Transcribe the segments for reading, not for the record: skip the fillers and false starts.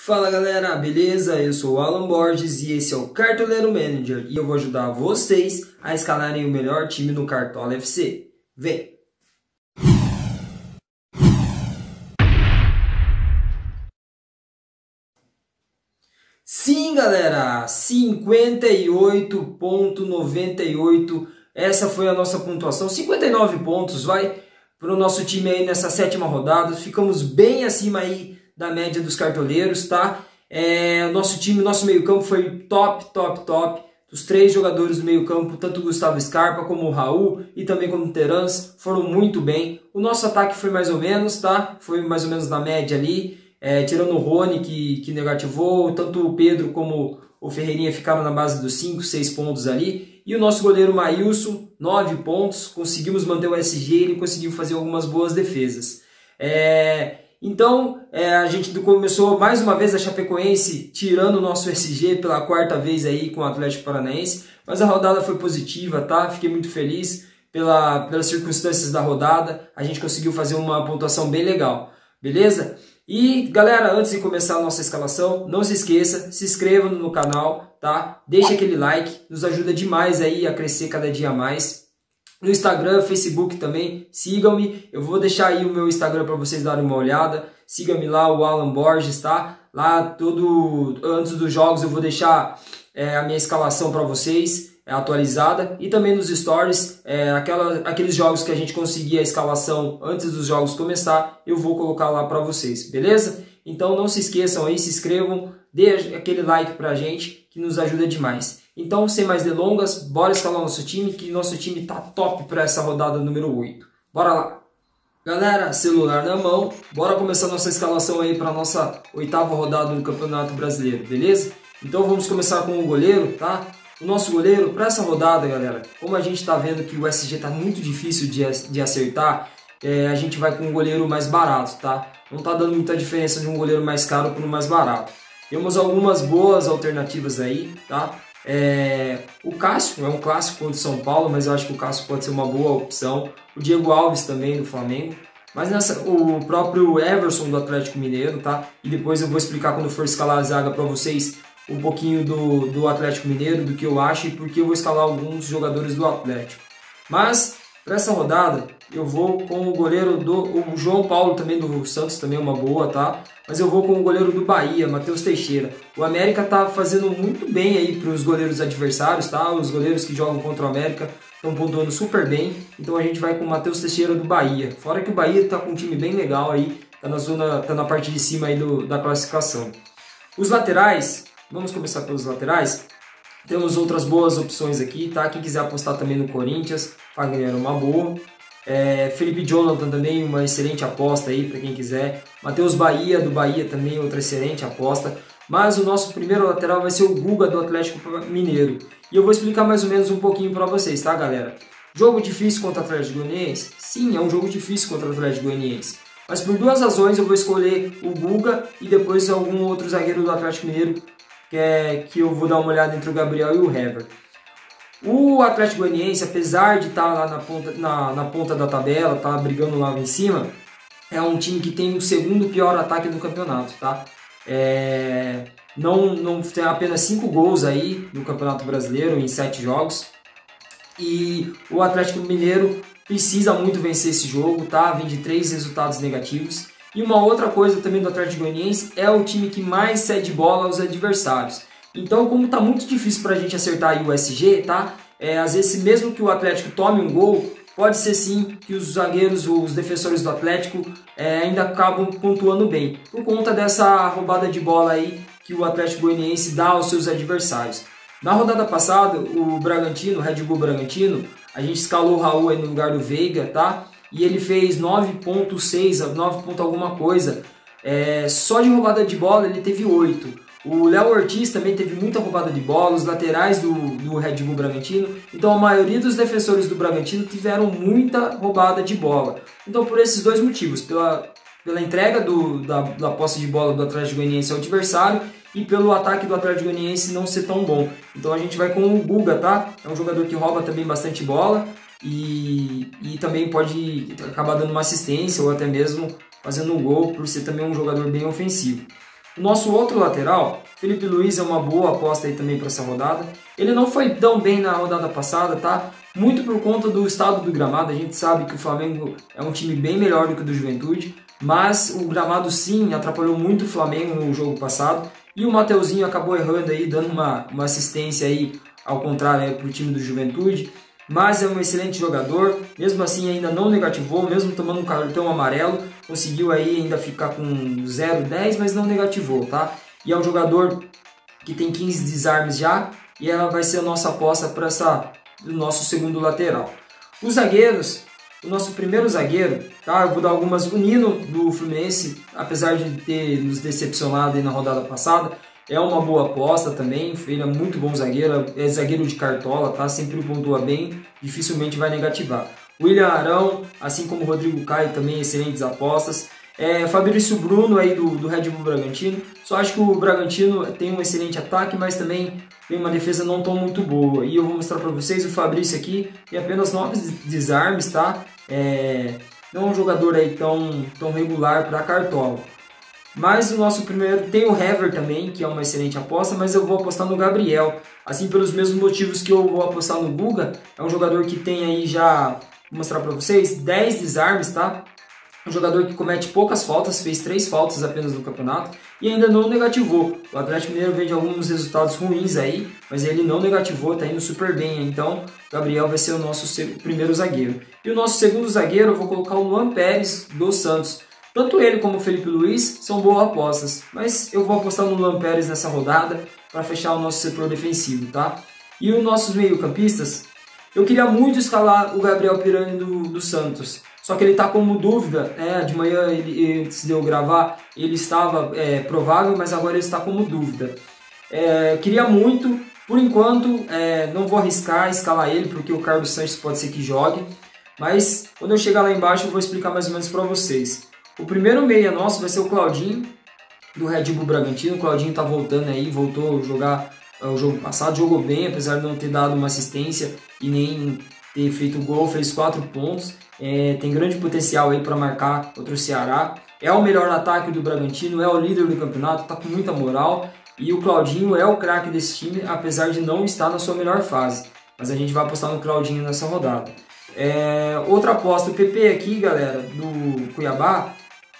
Fala galera, beleza? Eu sou o Alan Borges e esse é o Cartoleiro Manager e eu vou ajudar vocês a escalarem o melhor time no Cartola FC. Vem! Sim galera, 58,98, essa foi a nossa pontuação, 59 pontos vai para o nosso time aí nessa sétima rodada, ficamos bem acima aí da média dos cartoleiros, tá? Nosso time, nosso meio campo foi top. Os três jogadores do meio campo, tanto o Gustavo Scarpa como o Raul e também como o Terans, foram muito bem. O nosso ataque foi mais ou menos, tá? Foi mais ou menos na média ali, tirando o Rony que negativou, tanto o Pedro como o Ferreirinha ficaram na base dos 5, 6 pontos ali. E o nosso goleiro Maílson, 9 pontos, conseguimos manter o SG, ele conseguiu fazer algumas boas defesas. Então, a gente começou mais uma vez a Chapecoense tirando o nosso SG pela quarta vez aí com o Atlético Paranaense, mas a rodada foi positiva, tá? Fiquei muito feliz pelas circunstâncias da rodada, a gente conseguiu fazer uma pontuação bem legal, beleza? E galera, antes de começar a nossa escalação, não se esqueça, se inscreva no canal, tá? Deixa aquele like, nos ajuda demais aí a crescer cada dia mais. No Instagram, Facebook também, sigam-me, eu vou deixar aí o meu Instagram para vocês darem uma olhada, sigam-me lá, o Alan Borges, tá? Lá, antes dos jogos eu vou deixar a minha escalação para vocês, atualizada, e também nos stories, aqueles jogos que a gente conseguir a escalação antes dos jogos começar, eu vou colocar lá para vocês, beleza? Então não se esqueçam aí, se inscrevam, dê aquele like pra gente, que nos ajuda demais. Então, sem mais delongas, bora escalar nosso time, que nosso time tá top para essa rodada número 8. Bora lá! Galera, celular na mão, bora começar nossa escalação aí para nossa 8ª rodada do Campeonato Brasileiro, beleza? Então vamos começar com o goleiro, tá? O nosso goleiro, para essa rodada, galera, como a gente tá vendo que o SG tá muito difícil de acertar, a gente vai com um goleiro mais barato, tá? Não tá dando muita diferença de um goleiro mais caro para um mais barato. Temos algumas boas alternativas aí, tá? O Cássio é um clássico contra o São Paulo, mas eu acho que o Cássio pode ser uma boa opção. O Diego Alves também do Flamengo. Mas o próprio Everson do Atlético Mineiro, tá? E depois eu vou explicar quando for escalar a zaga para vocês um pouquinho do Atlético Mineiro, do que eu acho e porque eu vou escalar alguns jogadores do Atlético. Mas para essa rodada eu vou com o goleiro o João Paulo também do Santos, também é uma boa, tá? Mas eu vou com o goleiro do Bahia, Matheus Teixeira. O América tá fazendo muito bem aí para os goleiros adversários, tá? Os goleiros que jogam contra o América estão pontuando super bem. Então a gente vai com o Matheus Teixeira do Bahia. Fora que o Bahia tá com um time bem legal aí, tá na parte de cima aí da classificação. Os laterais, vamos começar pelos laterais. Temos outras boas opções aqui, tá? Quem quiser apostar também no Corinthians, Fagner é uma boa. Felipe Jonathan também, uma excelente aposta aí para quem quiser. Matheus Bahia, do Bahia também, outra excelente aposta. Mas o nosso primeiro lateral vai ser o Guga, do Atlético Mineiro. E eu vou explicar mais ou menos um pouquinho para vocês, tá galera? Jogo difícil contra o Atlético Goianiense? Sim, é um jogo difícil contra o Atlético Goianiense. Mas por duas razões eu vou escolher o Guga e depois algum outro zagueiro do Atlético Mineiro que eu vou dar uma olhada entre o Gabriel e o Hever. O Atlético Goianiense, apesar de estar lá na ponta da tabela, tá brigando lá em cima, é um time que tem o segundo pior ataque do campeonato, tá? Não tem apenas 5 gols aí no Campeonato Brasileiro em 7 jogos. E o Atlético Mineiro precisa muito vencer esse jogo, tá? Vem de 3 resultados negativos. E uma outra coisa também do Atlético Goianiense é o time que mais cede bola aos adversários. Então, como tá muito difícil para a gente acertar aí o SG, tá? Às vezes, mesmo que o Atlético tome um gol, pode ser sim que os zagueiros, os defensores do Atlético ainda acabam pontuando bem, por conta dessa roubada de bola aí que o Atlético Goianiense dá aos seus adversários. Na rodada passada, o Bragantino, o Red Bull Bragantino, a gente escalou o Raul aí no lugar do Veiga, tá? E ele fez 9.6, 9 ponto alguma coisa. Só de roubada de bola ele teve 8. O Léo Ortiz também teve muita roubada de bola, os laterais do Red Bull Bragantino. Então a maioria dos defensores do Bragantino tiveram muita roubada de bola. Então por esses dois motivos, pela entrega da posse de bola do Atlético Goianiense ao adversário e pelo ataque do Atlético Goianiense não ser tão bom. Então a gente vai com o Guga, tá? É um jogador que rouba também bastante bola e também pode acabar dando uma assistência ou até mesmo fazendo um gol por ser também um jogador bem ofensivo. O nosso outro lateral, Felipe Luiz, é uma boa aposta aí também para essa rodada. Ele não foi tão bem na rodada passada, tá? Muito por conta do estado do gramado. A gente sabe que o Flamengo é um time bem melhor do que o do Juventude, mas o gramado sim atrapalhou muito o Flamengo no jogo passado. E o Mateuzinho acabou errando aí, dando uma assistência aí, ao contrário, para o time do Juventude. Mas é um excelente jogador, mesmo assim ainda não negativou, mesmo tomando um cartão amarelo, conseguiu aí ainda ficar com 0,10, mas não negativou, tá? E é um jogador que tem 15 desarmes já, e ela vai ser a nossa aposta para o nosso segundo lateral. Os zagueiros, o nosso primeiro zagueiro, tá? Eu vou dar algumas. O Nino do Fluminense, apesar de ter nos decepcionado aí na rodada passada, é uma boa aposta também. Ele é muito bom zagueiro, é zagueiro de cartola, tá? Sempre pontua bem, dificilmente vai negativar. William Arão, assim como o Rodrigo Caio, também excelentes apostas. Fabrício Bruno aí do Red Bull Bragantino. Só acho que o Bragantino tem um excelente ataque, mas também tem uma defesa não tão muito boa. E eu vou mostrar para vocês o Fabrício aqui, tem apenas 9 desarmes, tá? Não é um jogador aí tão regular para cartola. Mas o nosso primeiro tem o Hever também, que é uma excelente aposta, mas eu vou apostar no Gabriel. Assim, pelos mesmos motivos que eu vou apostar no Guga, é um jogador que tem aí já, vou mostrar para vocês, 10 desarmes, tá? Um jogador que comete poucas faltas, fez 3 faltas apenas no campeonato e ainda não negativou. O Atlético Mineiro vem de alguns resultados ruins aí, mas ele não negativou, está indo super bem. Então, o Gabriel vai ser o nosso primeiro zagueiro. E o nosso segundo zagueiro, eu vou colocar o Luan Pérez do Santos. Tanto ele como o Felipe Luiz são boas apostas, mas eu vou apostar no Luan Pérez nessa rodada para fechar o nosso setor defensivo, tá? E os nossos meio-campistas, eu queria muito escalar o Gabriel Pirani do Santos, só que ele está como dúvida, de manhã, antes de eu gravar, ele estava provável, mas agora ele está como dúvida. Queria muito, por enquanto, não vou arriscar escalar ele, porque o Carlos Sanches pode ser que jogue, mas quando eu chegar lá embaixo eu vou explicar mais ou menos para vocês. O primeiro meia nosso vai ser o Claudinho, do Red Bull Bragantino. O Claudinho está voltando aí, voltou a jogar o jogo passado, jogou bem, apesar de não ter dado uma assistência e nem ter feito gol, fez 4 pontos. Tem grande potencial aí para marcar contra o Ceará. É o melhor ataque do Bragantino, é o líder do campeonato, está com muita moral. E o Claudinho é o craque desse time, apesar de não estar na sua melhor fase. Mas a gente vai apostar no Claudinho nessa rodada. Outra aposta, o PP aqui, galera, do Cuiabá,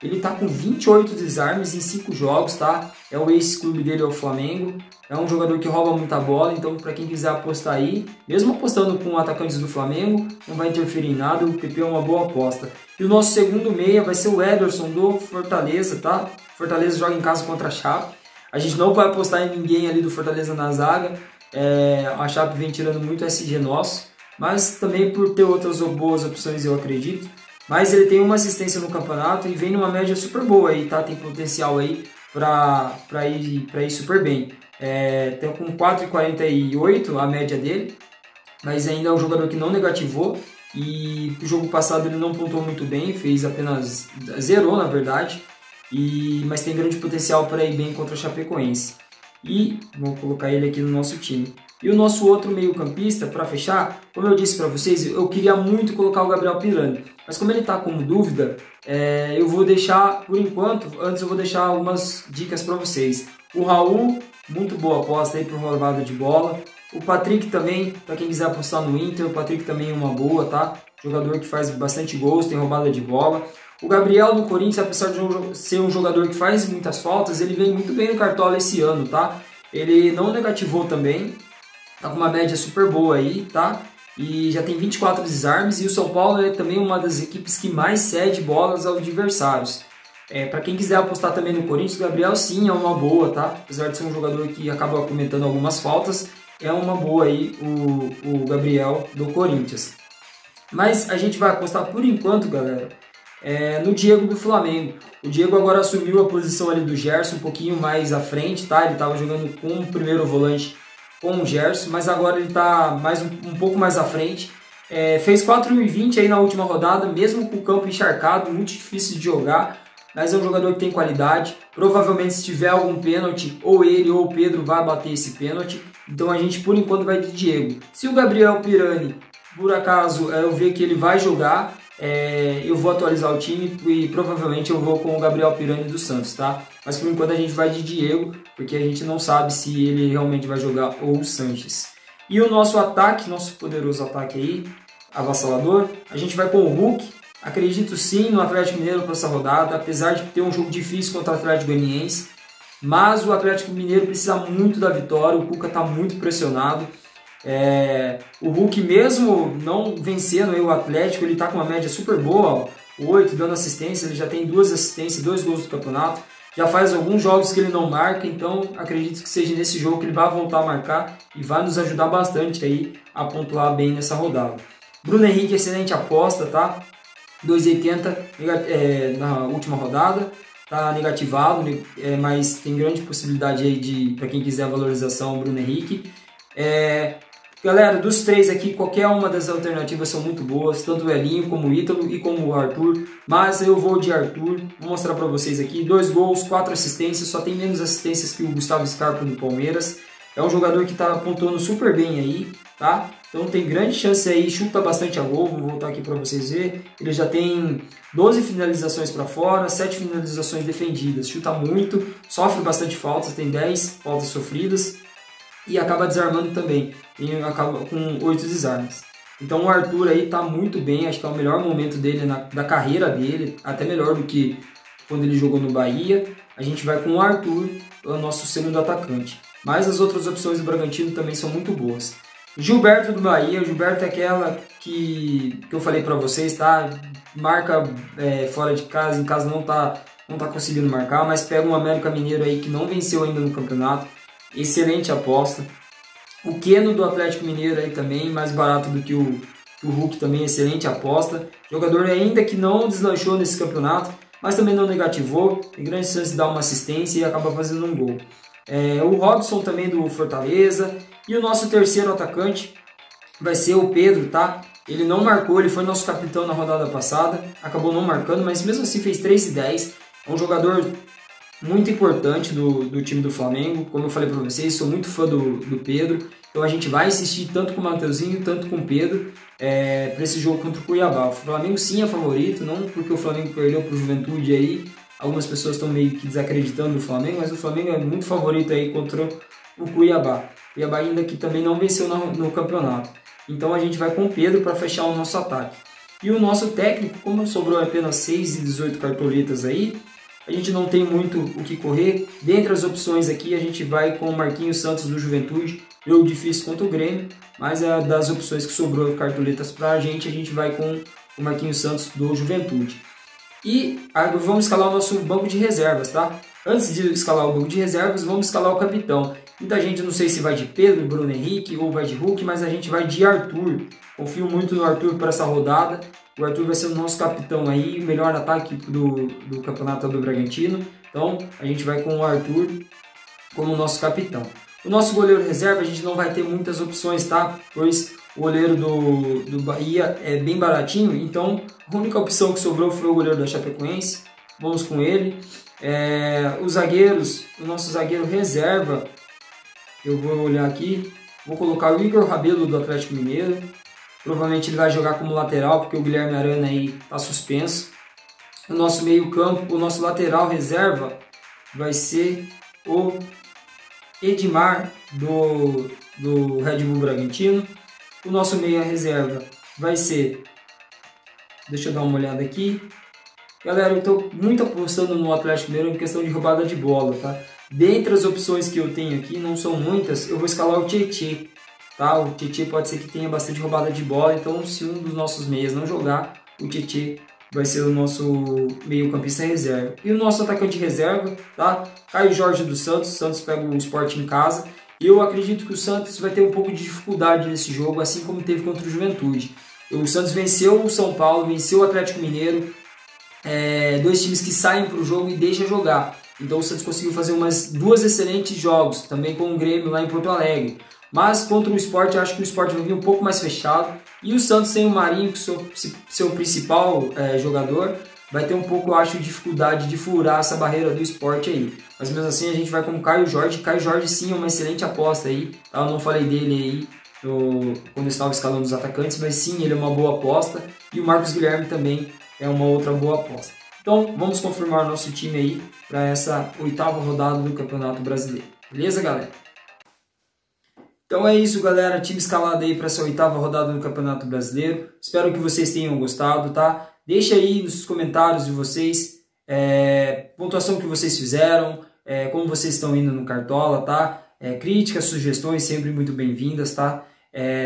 ele tá com 28 desarmes em 5 jogos, tá? É o ex-clube dele, é o Flamengo. É um jogador que rouba muita bola, então para quem quiser apostar aí, mesmo apostando com atacantes do Flamengo, não vai interferir em nada, o PP é uma boa aposta. E o nosso segundo meia vai ser o Ederson do Fortaleza, tá? Fortaleza joga em casa contra a Chape. A gente não vai apostar em ninguém ali do Fortaleza na zaga. A Chape vem tirando muito SG nosso, mas também por ter outras boas opções, eu acredito. Mas ele tem uma assistência no campeonato e vem numa média super boa aí, tá? Tem potencial aí para ir super bem. Tem com 4,48 a média dele, mas ainda é um jogador que não negativou. E no jogo passado ele não pontuou muito bem, fez apenas, zerou na verdade, mas tem grande potencial para ir bem contra a Chapecoense. E vou colocar ele aqui no nosso time. E o nosso outro meio campista, para fechar, como eu disse para vocês, eu queria muito colocar o Gabriel Pirani, mas como ele está como dúvida, eu vou deixar, por enquanto, antes eu vou deixar algumas dicas para vocês. O Raul, muito boa aposta aí por roubada de bola. O Patrick também, para quem quiser apostar no Inter, o Patrick também é uma boa, tá? Jogador que faz bastante gols, tem roubada de bola. O Gabriel do Corinthians, apesar de ser um jogador que faz muitas faltas, ele vem muito bem no Cartola esse ano, tá? Ele não negativou também, tá com uma média super boa aí, tá? E já tem 24 desarmes, e o São Paulo é também uma das equipes que mais cede bolas aos adversários. Para quem quiser apostar também no Corinthians, o Gabriel sim é uma boa, tá? Apesar de ser um jogador que acaba cometendo algumas faltas, é uma boa aí o Gabriel do Corinthians. Mas a gente vai apostar por enquanto, galera, no Diego do Flamengo. O Diego agora assumiu a posição ali do Gerson, um pouquinho mais à frente, tá? Ele estava jogando com o primeiro volante com o Gerson, mas agora ele está um pouco mais à frente. Fez 4,20 aí na última rodada, mesmo com o campo encharcado, muito difícil de jogar, mas é um jogador que tem qualidade. Provavelmente se tiver algum pênalti, ou ele ou o Pedro vai bater esse pênalti. Então a gente por enquanto vai de Diego. Se o Gabriel Pirani, por acaso, eu ver que ele vai jogar, eu vou atualizar o time e provavelmente eu vou com o Gabriel Pirani do Santos, tá? Mas por enquanto a gente vai de Diego, porque a gente não sabe se ele realmente vai jogar ou o Sanches. E o nosso ataque, nosso poderoso ataque aí, avassalador, a gente vai com o Hulk. Acredito sim no Atlético Mineiro para essa rodada, apesar de ter um jogo difícil contra o Atlético Goianiense. Mas o Atlético Mineiro precisa muito da vitória, o Cuca está muito pressionado. O Hulk, mesmo não vencendo o Atlético, ele está com uma média super boa, 8 dando assistência, ele já tem 2 assistências, 2 gols do campeonato. Já faz alguns jogos que ele não marca, então acredito que seja nesse jogo que ele vai voltar a marcar e vai nos ajudar bastante aí a pontuar bem nessa rodada. Bruno Henrique, excelente aposta, tá? 2,80 na última rodada, tá negativado, mas tem grande possibilidade aí para quem quiser a valorização, Bruno Henrique. Galera, dos 3 aqui, qualquer uma das alternativas são muito boas, tanto o Elinho como o Ítalo e como o Arthur, mas eu vou de Arthur, vou mostrar para vocês aqui, 2 gols, 4 assistências, só tem menos assistências que o Gustavo Scarpa do Palmeiras, é um jogador que está pontuando super bem aí, tá? Então tem grande chance aí, chuta bastante a gol, vou voltar aqui para vocês verem, ele já tem 12 finalizações para fora, 7 finalizações defendidas, chuta muito, sofre bastante faltas, tem 10 faltas sofridas, e acaba desarmando também, e acaba com 8 desarmes. Então o Arthur aí tá muito bem, acho que é o melhor momento dele da carreira dele, até melhor do que quando ele jogou no Bahia. A gente vai com o Arthur, o nosso segundo atacante. Mas as outras opções do Bragantino também são muito boas. Gilberto do Bahia, Gilberto é aquela que eu falei para vocês, tá? Marca fora de casa, em casa não tá conseguindo marcar, mas pega um América Mineiro aí que não venceu ainda no campeonato. Excelente aposta. O Keno do Atlético Mineiro aí também, mais barato do que o Hulk também, excelente aposta. Jogador ainda que não deslanchou nesse campeonato, mas também não negativou, tem grande chance de dar uma assistência e acaba fazendo um gol. O Robson também do Fortaleza. E o nosso terceiro atacante vai ser o Pedro, tá? Ele não marcou, ele foi nosso capitão na rodada passada, acabou não marcando, mas mesmo assim fez 3,10. É um jogador muito importante do time do Flamengo. Como eu falei para vocês, sou muito fã do Pedro. Então a gente vai assistir tanto com o Mateuzinho, tanto com o Pedro para esse jogo contra o Cuiabá. O Flamengo sim é favorito, não porque o Flamengo perdeu para o Juventude aí. Algumas pessoas estão meio que desacreditando do Flamengo, mas o Flamengo é muito favorito aí contra o Cuiabá. O Cuiabá ainda que também não venceu no campeonato. Então a gente vai com o Pedro para fechar o nosso ataque. E o nosso técnico, como sobrou apenas 6 e 18 cartoletas aí, a gente não tem muito o que correr. Dentre as opções aqui, a gente vai com o Marquinhos Santos do Juventude. Jogo difícil contra o Grêmio, mas das opções que sobrou cartoletas para a gente vai com o Marquinhos Santos do Juventude. E vamos escalar o nosso banco de reservas, tá? Antes de escalar o banco de reservas, vamos escalar o capitão. Muita gente não sei se vai de Pedro, Bruno Henrique ou vai de Hulk, mas a gente vai de Arthur. Confio muito no Arthur para essa rodada. O Arthur vai ser o nosso capitão aí, o melhor ataque do campeonato do Bragantino. Então a gente vai com o Arthur como nosso capitão. O nosso goleiro reserva a gente não vai ter muitas opções, tá? Pois o goleiro do Bahia é bem baratinho, então a única opção que sobrou foi o goleiro da Chapecoense. Vamos com ele. Os zagueiros, o nosso zagueiro reserva, eu vou olhar aqui, vou colocar o Igor Rabelo do Atlético Mineiro. Provavelmente ele vai jogar como lateral, porque o Guilherme Arana aí está suspenso. O nosso meio campo, o nosso lateral reserva vai ser o Edmar do Red Bull Bragantino. O nosso meia reserva vai ser, deixa eu dar uma olhada aqui. Galera, eu estou muito apostando no Atlético Mineiro em questão de roubada de bola, tá? Dentre as opções que eu tenho aqui, não são muitas, eu vou escalar o Tietê, tá? O Tietê pode ser que tenha bastante roubada de bola, então se um dos nossos meias não jogar, o Tietê vai ser o nosso meio campista reserva. E o nosso atacante reserva, tá? Caio Jorge do Santos. O Santos pega o Sport em casa. E eu acredito que o Santos vai ter um pouco de dificuldade nesse jogo, assim como teve contra o Juventude. O Santos venceu o São Paulo, venceu o Atlético Mineiro. Dois times que saem para o jogo e deixam jogar. Então o Santos conseguiu fazer duas excelentes jogos, também com o Grêmio lá em Porto Alegre. Mas contra o Sport, eu acho que o Sport vai vir um pouco mais fechado. E o Santos sem o Marinho, que seu principal jogador, vai ter um pouco, eu acho, dificuldade de furar essa barreira do Sport aí. Mas mesmo assim a gente vai com o Caio Jorge. Caio Jorge sim é uma excelente aposta aí, tá? Eu não falei dele aí quando eu estava escalando os atacantes, mas sim, ele é uma boa aposta. E o Marcos Guilherme também é uma outra boa aposta. Então, vamos confirmar nosso time aí para essa 8ª rodada do Campeonato Brasileiro. Beleza, galera? Então é isso, galera. Time escalado aí para essa 8ª rodada do Campeonato Brasileiro. Espero que vocês tenham gostado, tá? Deixa aí nos comentários de vocês pontuação que vocês fizeram, como vocês estão indo no Cartola, tá? Críticas, sugestões sempre muito bem-vindas, tá?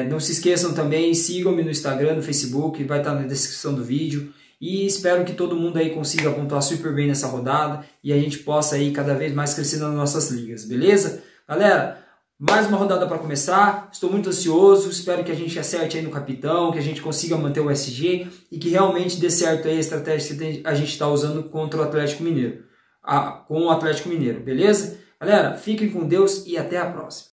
Não se esqueçam também, sigam-me no Instagram, no Facebook, vai estar na descrição do vídeo. E espero que todo mundo aí consiga pontuar super bem nessa rodada e a gente possa aí cada vez mais crescer nas nossas ligas, beleza? Galera, mais uma rodada para começar, estou muito ansioso, espero que a gente acerte aí no capitão, que a gente consiga manter o SG e que realmente dê certo aí a estratégia que a gente está usando contra o Atlético Mineiro, com o Atlético Mineiro, beleza? Galera, fiquem com Deus e até a próxima.